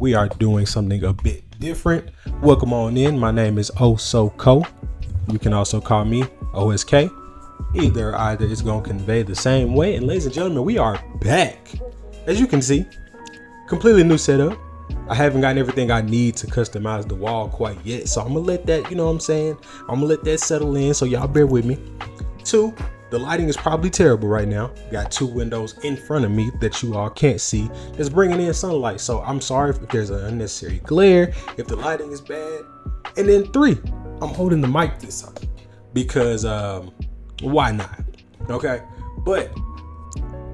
we are doing something a bit different. Welcome on in. My name is Osoko. You can also call me OSK. Either is going to convey the same way. And ladies and gentlemen, we are back. As you can see, completely new setup. I haven't gotten everything I need to customize the wall quite yet. So I'm going to let that, I'm going to let that settle in. So y'all bear with me. 2, the lighting is probably terrible right now. Got 2 windows in front of me that you all can't see. That's bringing in sunlight. So I'm sorry if there's an unnecessary glare, if the lighting is bad. And then 3, I'm holding the mic this time because why not? Okay. But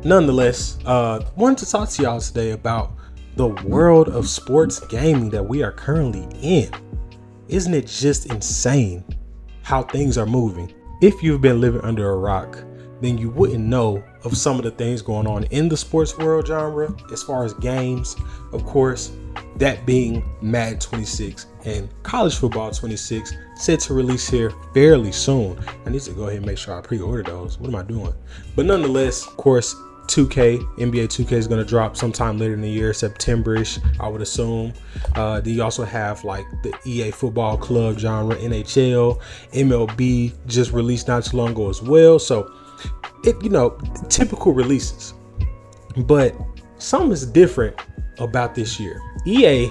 nonetheless, wanted to talk to y'all today about the world of sports gaming that we are currently in. Isn't it just insane how things are moving? If you've been living under a rock, then you wouldn't know of some of the things going on in the sports world genre as far as games. Of course, that being Madden 26 and College Football 26 set to release here fairly soon. I need to go ahead and make sure I pre-order those. What am I doing? But nonetheless, of course, 2K, NBA 2K is going to drop sometime later in the year, September-ish, I would assume. Then you also have like the EA football club genre, NHL, MLB just released not too long ago as well. So typical releases. But something is different about this year. EA,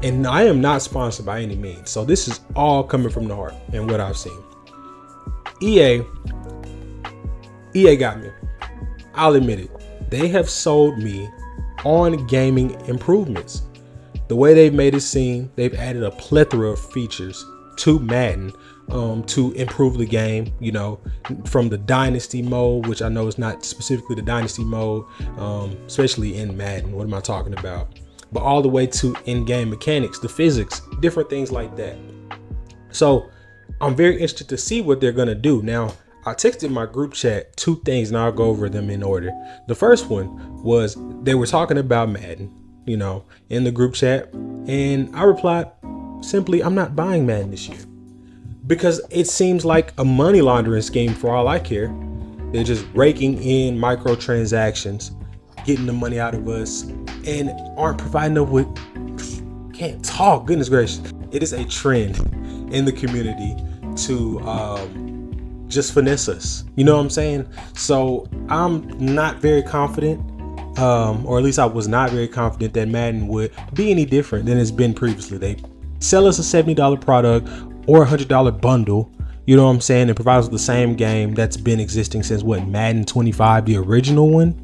and I am not sponsored by any means, so this is all coming from the heart and what I've seen. EA got me. I'll admit it. They have sold me on gaming improvements. The way they've made it seem, they've added a plethora of features to Madden to improve the game, from the dynasty mode, which I know is not specifically the dynasty mode, especially in Madden. What am I talking about? But all the way to in-game mechanics, the physics, different things like that. So I'm very interested to see what they're going to do. Now, I texted my group chat 2 things and I'll go over them in order. The first one was they were talking about Madden, in the group chat. And I replied simply, I'm not buying Madden this year because it seems like a money laundering scheme for all I care. They're just raking in microtransactions, getting the money out of us, and aren't providing us with, can't talk, goodness gracious. It is a trend in the community to just finesse us. You know what I'm saying? So I'm not very confident, or at least I was not very confident that Madden would be any different than it's been previously. They sell us a $70 product or a $100 bundle, you know what I'm saying, and provide us with the same game that's been existing since Madden 25, the original one.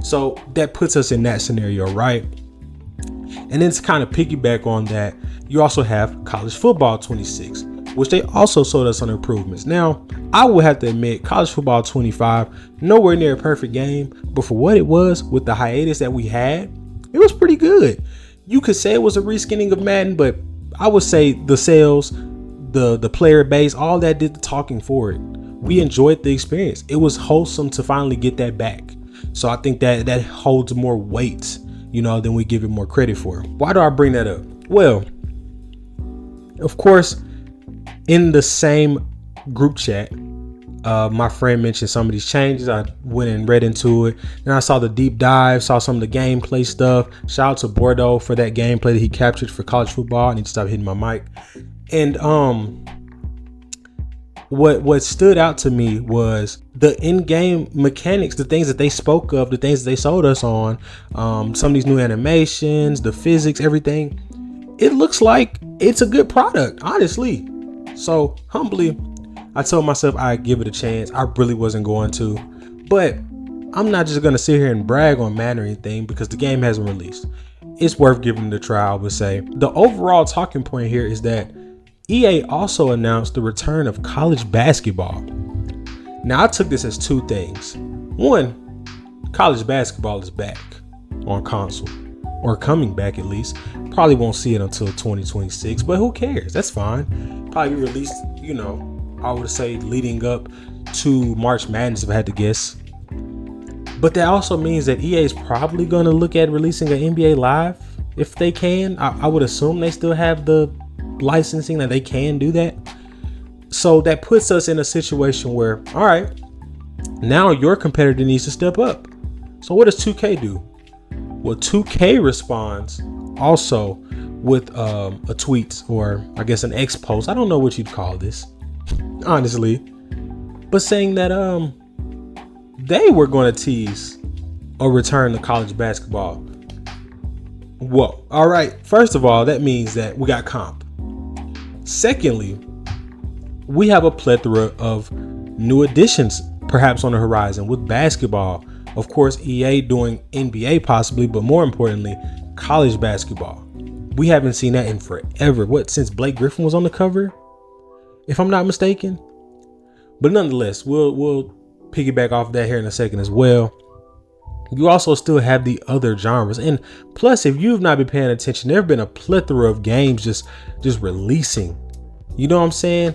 So that puts us in that scenario, right? And then to kind of piggyback on that, you also have College Football 26, which they also sold us on improvements. Now, I will have to admit, College Football 25, nowhere near a perfect game, but for what it was with the hiatus that we had, it was pretty good. You could say it was a reskinning of Madden, but I would say the sales, the player base, all that did the talking for it. We enjoyed the experience. It was wholesome to finally get that back. So I think that holds more weight, than we give it more credit for. Why do I bring that up? Well, of course, in the same group chat, my friend mentioned some of these changes. I went and read into it. Then I saw the deep dive, saw some of the gameplay stuff. Shout out to Bordeaux for that gameplay that he captured for College Football. I need to stop hitting my mic. And what stood out to me was the in-game mechanics, the things that they spoke of, the things that they sold us on, some of these new animations, the physics, everything. It looks like it's a good product, honestly. So humbly, I told myself I'd give it a chance. I really wasn't going to, but I'm not just going to sit here and brag on Madden or anything because the game hasn't released. It's worth giving it a try, I would say. The overall talking point here is that EA also announced the return of college basketball. Now, I took this as 2 things. 1, college basketball is back on console, or coming back at least. Probably won't see it until 2026, but who cares? That's fine. Probably released, I would say leading up to March Madness if I had to guess. But that also means that EA is probably going to look at releasing an NBA Live if they can. I would assume they still have the licensing that they can do that. So that puts us in a situation where, all right, now your competitor needs to step up. So what does 2K do? Well, 2K responds also with a tweet, or I guess an X post. I don't know what you'd call this, honestly, but saying that they were going to tease a return to college basketball. Whoa. All right. First of all, that means that we got comp. Secondly, we have a plethora of new additions perhaps on the horizon with basketball. Of course, EA doing NBA possibly, but more importantly, college basketball. We haven't seen that in forever. What, since Blake Griffin was on the cover, if I'm not mistaken? But nonetheless, we'll piggyback off that here in a second as well. You also still have the other genres, and plus, if you've not been paying attention, there have been a plethora of games just releasing. You know what I'm saying?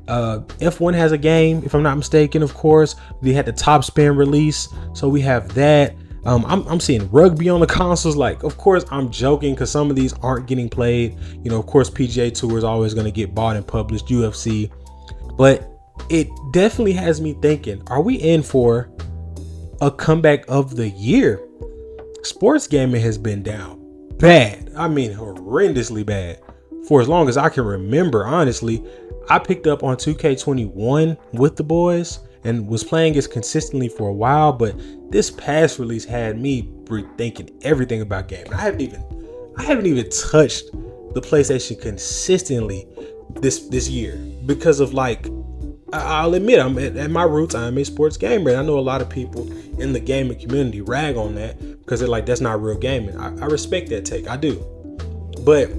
F1 has a game, if I'm not mistaken. Of course, they had the Top Spin release, so we have that. I'm seeing rugby on the consoles. Like, of course, I'm joking because some of these aren't getting played. You know, of course, PGA Tour is always going to get bought and published, UFC, but it definitely has me thinking: are we in for a comeback of the year? Sports gaming has been down bad. I mean, horrendously bad for as long as I can remember. Honestly, I picked up on 2K21 with the boys and was playing it consistently for a while, but this past release had me rethinking everything about gaming. I haven't even touched the PlayStation consistently this year because of, like, I'll admit, I'm at my roots, I'm a sports gamer, and I know a lot of people in the gaming community rag on that because they're like, that's not real gaming. I respect that take, I do, but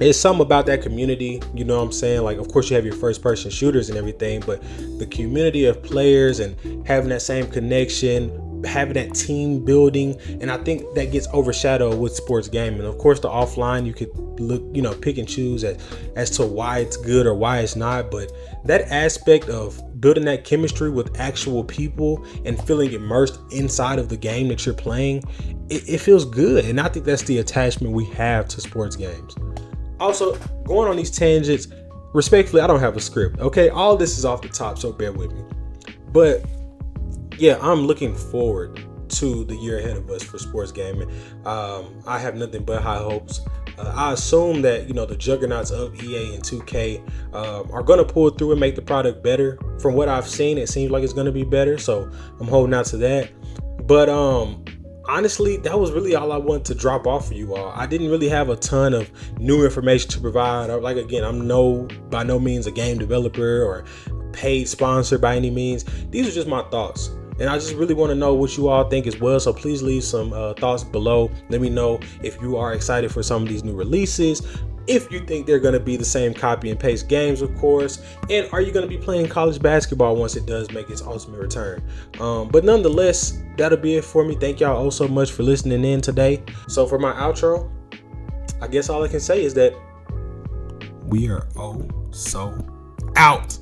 it's something about that community, you know what I'm saying? Like, of course, you have your first person shooters and everything, but the community of players and having that same connection, having that team building, and I think that gets overshadowed with sports gaming. Of course, the offline, you could look, you know, pick and choose as to why it's good or why it's not, but that aspect of building that chemistry with actual people and feeling immersed inside of the game that you're playing, it feels good. And I think that's the attachment we have to sports games. Also, going on these tangents, respectfully, I don't have a script, okay? All this is off the top, so bear with me. But yeah, I'm looking forward to the year ahead of us for sports gaming. I have nothing but high hopes. I assume that, you know, the juggernauts of EA and 2K are going to pull through and make the product better. From what I've seen, it seems like it's going to be better, so I'm holding out to that. But honestly, that was really all I wanted to drop off for you all. I didn't really have a ton of new information to provide. Like, again, I'm by no means a game developer or paid sponsor by any means. These are just my thoughts, and I just really want to know what you all think as well. So please leave some thoughts below. Let me know if you are excited for some of these new releases, if you think they're going to be the same copy and paste games, of course, and are you going to be playing college basketball once it does make its ultimate return. But nonetheless, that'll be it for me. Thank y'all all so much for listening in today. So for my outro, I guess all I can say is that we are so out.